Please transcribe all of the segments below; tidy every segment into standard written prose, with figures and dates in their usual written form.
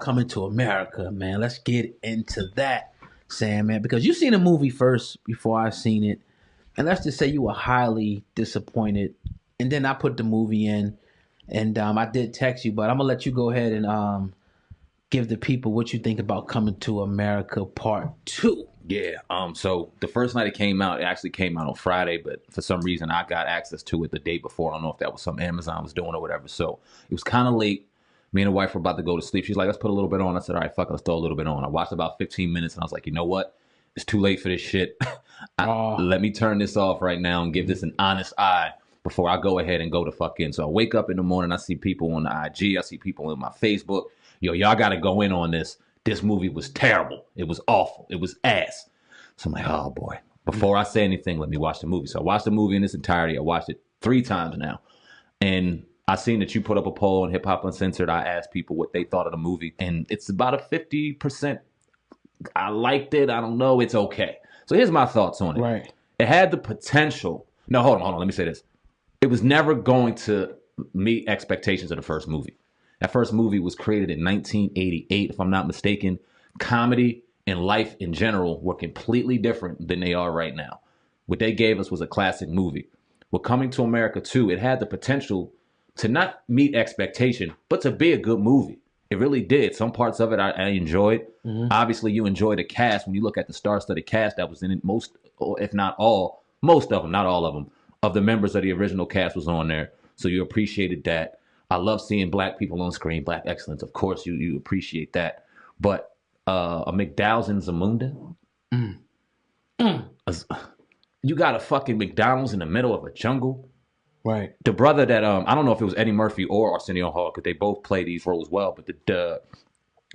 Coming to America, man. Let's get into that, Sam, man, because you seen the movie first before I seen it, and let's just say you were highly disappointed. And then I put the movie in, and I did text you, but I'm gonna let you go ahead and give the people what you think about Coming to America Part 2. Yeah. So the first night it came out, it actually came out on Friday, but for some reason I got access to it the day before. I don't know if that was something Amazon was doing or whatever. So it was kind of late. Me and the wife were about to go to sleep. She's like, let's put a little bit on. I said, all right, fuck it, let's throw a little bit on. I watched about 15 minutes and I was like, you know what? It's too late for this shit. Let me turn this off right now and give this an honest eye before I go ahead and go to fuck in. So I wake up in the morning, I see people on the IG, I see people on my Facebook. Yo, y'all got to go in on this. This movie was terrible. It was awful. It was ass. So I'm like, oh boy. Before I say anything, let me watch the movie. So I watched the movie in its entirety. I watched it 3 times now. And I seen that you put up a poll on Hip Hop Uncensored. I asked people what they thought of the movie. And it's about a 50%. I liked it. I don't know. It's okay. So here's my thoughts on it. Right. It had the potential. No, hold on. Let me say this. It was never going to meet expectations of the first movie. That first movie was created in 1988, if I'm not mistaken. Comedy and life in general were completely different than they are right now. What they gave us was a classic movie. With Coming to America 2, it had the potential to not meet expectation, but to be a good movie. It really did. Some parts of it I enjoyed. Mm-hmm. Obviously, you enjoy the cast. When you look at the star-studded cast that was in it, most, if not all, most of them, not all of them, of the members of the original cast was on there. So you appreciated that. I love seeing black people on screen, black excellence. Of course, you appreciate that. But a McDowell's in Zamunda? You got a fucking McDonald's in the middle of a jungle? Right. The brother that, I don't know if it was Eddie Murphy or Arsenio Hall, because they both play these roles well, but the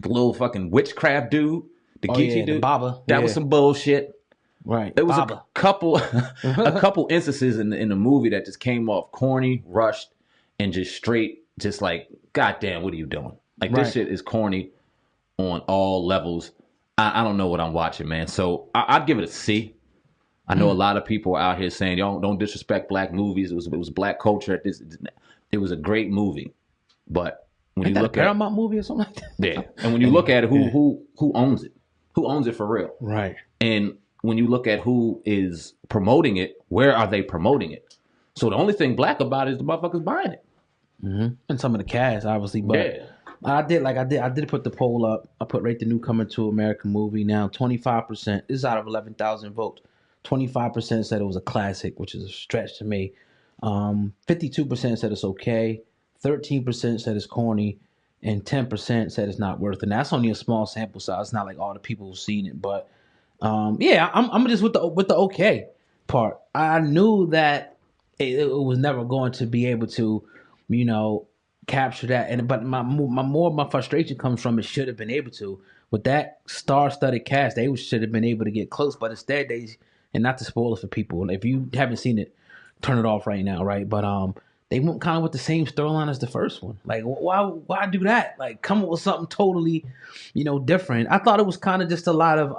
little fucking witchcraft dude, the Geechee dude, the Baba. that was some bullshit. Right. There was a couple instances in the movie that just came off corny, rushed, and just straight, just like, goddamn, what are you doing? Like, this shit is corny on all levels. I don't know what I'm watching, man. So I'd give it a C. I know a lot of people are out here saying, "Yo, don't disrespect black movies. It was black culture." It was a great movie, but when you look at Paramount movie or something like that, yeah, and when you look at it, who owns it? Who owns it for real? Right. And when you look at who is promoting it, where are they promoting it? So the only thing black about it is the motherfuckers buying it. Mm-hmm. And some of the cast, obviously, but I did put the poll up. I put rate the new Coming to America movie now 25%. This is out of 11,000 votes. 25% said it was a classic, which is a stretch to me. 52% said it's okay. 13% said it's corny, and 10% said it's not worth it. And that's only a small sample size. It's not like all the people who've seen it, but yeah, I'm just with the okay part. I knew that it was never going to be able to, capture that. But my frustration comes from it should have been able to. With that star-studded cast, they should have been able to get close. But instead, and not to spoil it for people, if you haven't seen it, turn it off right now, right? But they went kind of with the same storyline as the first one. Like, why do that? Like, come up with something totally, different. I thought it was kind of just a lot of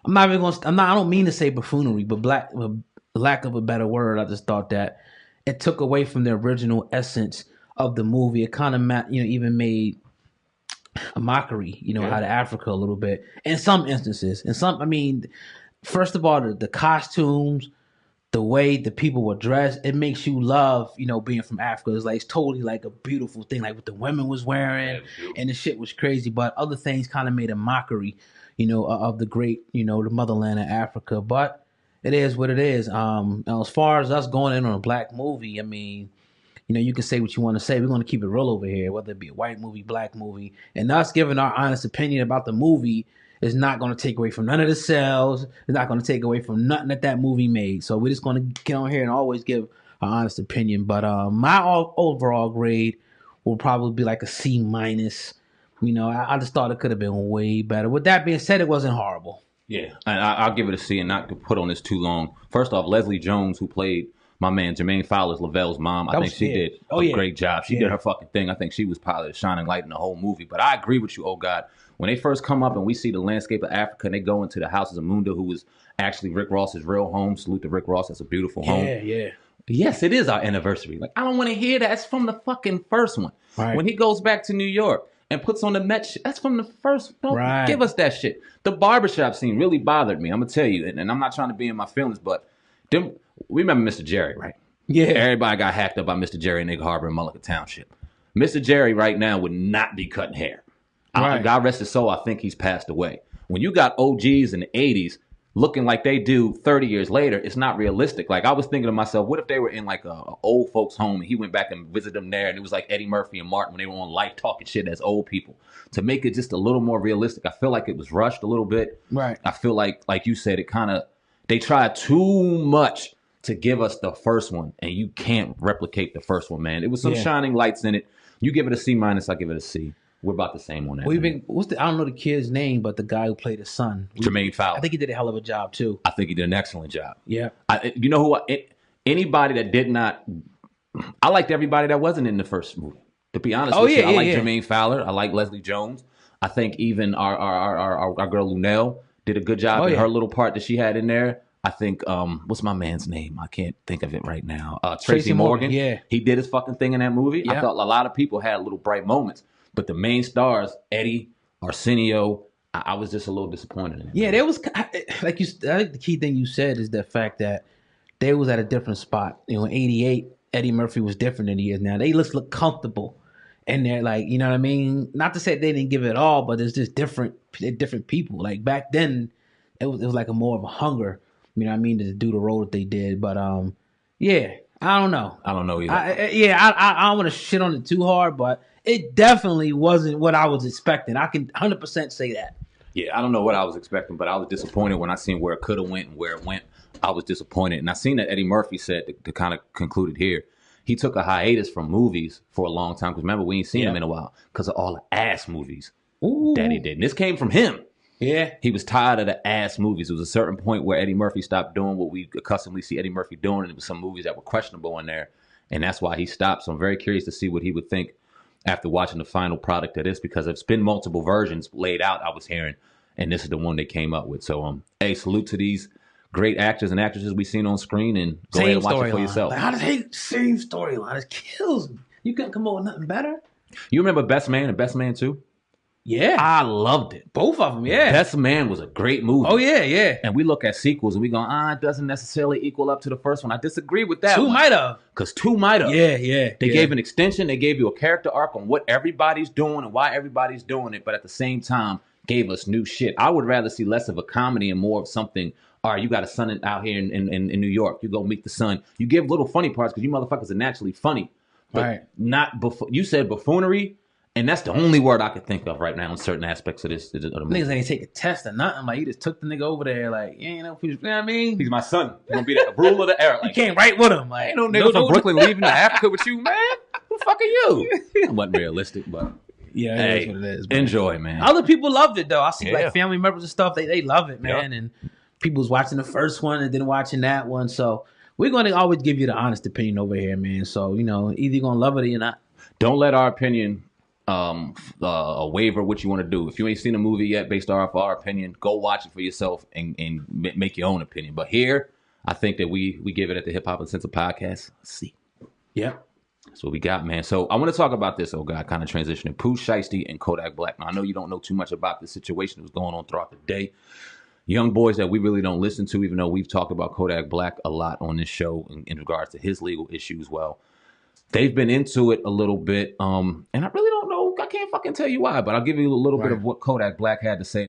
I don't mean to say buffoonery, but lack of a better word, I just thought that it took away from the original essence of the movie. It kind of even made a mockery, out of Africa a little bit in some instances. First of all, the costumes, the way the people were dressed, it makes you love, being from Africa. It's totally like a beautiful thing, like what the women was wearing, and the shit was crazy. But other things kind of made a mockery, of the great, the motherland of Africa. But it is what it is. As far as us going in on a black movie, you can say what you want to say. We're going to keep it real over here, whether it be a white movie, black movie, and us giving our honest opinion about the movie is not going to take away from none of the sales. It's not going to take away from nothing that movie made. So we're just going to get on here and always give our honest opinion. But my overall grade will probably be like a C minus. I just thought it could have been way better. With that being said, it wasn't horrible. Yeah, and I'll give it a C and not to put on this too long. First off, Leslie Jones, who played my man Jermaine Fowler's Lavelle's mom, I think she did a great job. She did her fucking thing. I think she was probably the shining light in the whole movie. But I agree with you, oh God. When they first come up and we see the landscape of Africa and they go into the house of Zamunda, who was actually Rick Ross's real home. Salute to Rick Ross. That's a beautiful home. Yeah. Yes, it is our anniversary. Like, I don't want to hear that. It's from the fucking first one. Right. When he goes back to New York and puts on the Met shit. That's from the first. Don't give us that shit. The barbershop scene really bothered me. I'm gonna tell you, and I'm not trying to be in my feelings, but we remember Mr. Jerry, right? Yeah. Everybody got hacked up by Mr. Jerry in Egg Harbor and Mullica Township. Mr. Jerry right now would not be cutting hair. God rest his soul, I think he's passed away. When you got OGs in the 80s looking like they do 30 years later, it's not realistic. Like, I was thinking to myself, what if they were in like a old folks home and he went back and visited them there and it was like Eddie Murphy and Martin when they were on Life talking shit as old people. To make it just a little more realistic, I feel like it was rushed a little bit. Right. I feel like you said, they tried too much to give us the first one, and you can't replicate the first one, man. It was some shining lights in it. You give it a C-, I give it a C. We're about the same on that. I don't know the kid's name, but the guy who played his son, Jermaine Fowler. I think he did a hell of a job too. I think he did an excellent job. Yeah. You know who? Anybody that did not, I liked everybody that wasn't in the first movie. To be honest with you, I like Jermaine Fowler. I like Leslie Jones. I think even our girl Lunel did a good job in her little part that she had in there. I think, what's my man's name? I can't think of it right now. Tracy Morgan. Yeah. He did his fucking thing in that movie. Yeah. I thought a lot of people had little bright moments. But the main stars, Eddie, Arsenio, I was just a little disappointed in it. Yeah, there was, like I think the key thing you said is the fact that they was at a different spot. You know, in 88, Eddie Murphy was different than he is now. They look comfortable. And they're like, you know what I mean? Not to say they didn't give it all, but it's just different people. Like back then, it was like a more of a hunger. You know what I mean, to do the role that they did. But, yeah, I don't know. I don't know either. I don't want to shit on it too hard, but it definitely wasn't what I was expecting. I can 100% say that. Yeah, I don't know what I was expecting, but I was disappointed when I seen where it could have went and where it went. I was disappointed. And I seen that Eddie Murphy said, to kind of conclude it here, he took a hiatus from movies for a long time. Because remember, we ain't seen him in a while because of all the ass movies that he did. And this came from him. Yeah. He was tired of the ass movies. There was a certain point where Eddie Murphy stopped doing what we accustomly see Eddie Murphy doing, and there was some movies that were questionable in there, and that's why he stopped. So I'm very curious to see what he would think after watching the final product of this, because it's been multiple versions laid out, I was hearing, and this is the one they came up with. So, hey, salute to these great actors and actresses we've seen on screen, and go ahead and watch it for yourself. Like, I just hate same storyline. It kills me. You couldn't come up with nothing better? You remember Best Man and Best Man 2? Yeah. I loved it. Both of them, yeah. Best Man was a great movie. Oh, yeah, yeah. And we look at sequels and we go, it doesn't necessarily equal up to the first one. I disagree with that. 2 might have. Because 2 might have. Yeah, yeah. They gave an extension. They gave you a character arc on what everybody's doing and why everybody's doing it. But at the same time, gave us new shit. I would rather see less of a comedy and more of something. All right, you got a son out here in New York. You go meet the son. You give little funny parts because you motherfuckers are naturally funny. But not you said buffoonery. And that's the only word I could think of right now in certain aspects of this. Of the movie. Niggas ain't take a test or nothing. Like, you just took the nigga over there. Like, you know what I mean? He's my son. He's going to be the rule of the era. Like, you can't write with him. Like, ain't no nigga from Brooklyn leaving to Africa with you, man. Who the fuck are you? It wasn't realistic, but yeah, it is what it is. Man. Enjoy, man. Other people loved it, though. I see like family members and stuff. They love it, man. Yep. And people was watching the first one and then watching that one. So we're going to always give you the honest opinion over here, man. So, you know, either you're going to love it or you're not. Don't let our opinion a waiver what you want to do. If you ain't seen a movie yet based off our opinion, go watch it for yourself and make your own opinion. But here, I think that we give it at the Hip Hop and Sense of Podcast. See. Yeah. That's what we got, man. So I want to talk about this, kind of transitioning. Pooh Shiesty and Kodak Black. Now, I know you don't know too much about the situation that was going on throughout the day. Young boys that we really don't listen to, even though we've talked about Kodak Black a lot on this show in regards to his legal issues. Well, they've been into it a little bit, and I really don't know. I can't fucking tell you why, but I'll give you a little bit of what Kodak Black had to say.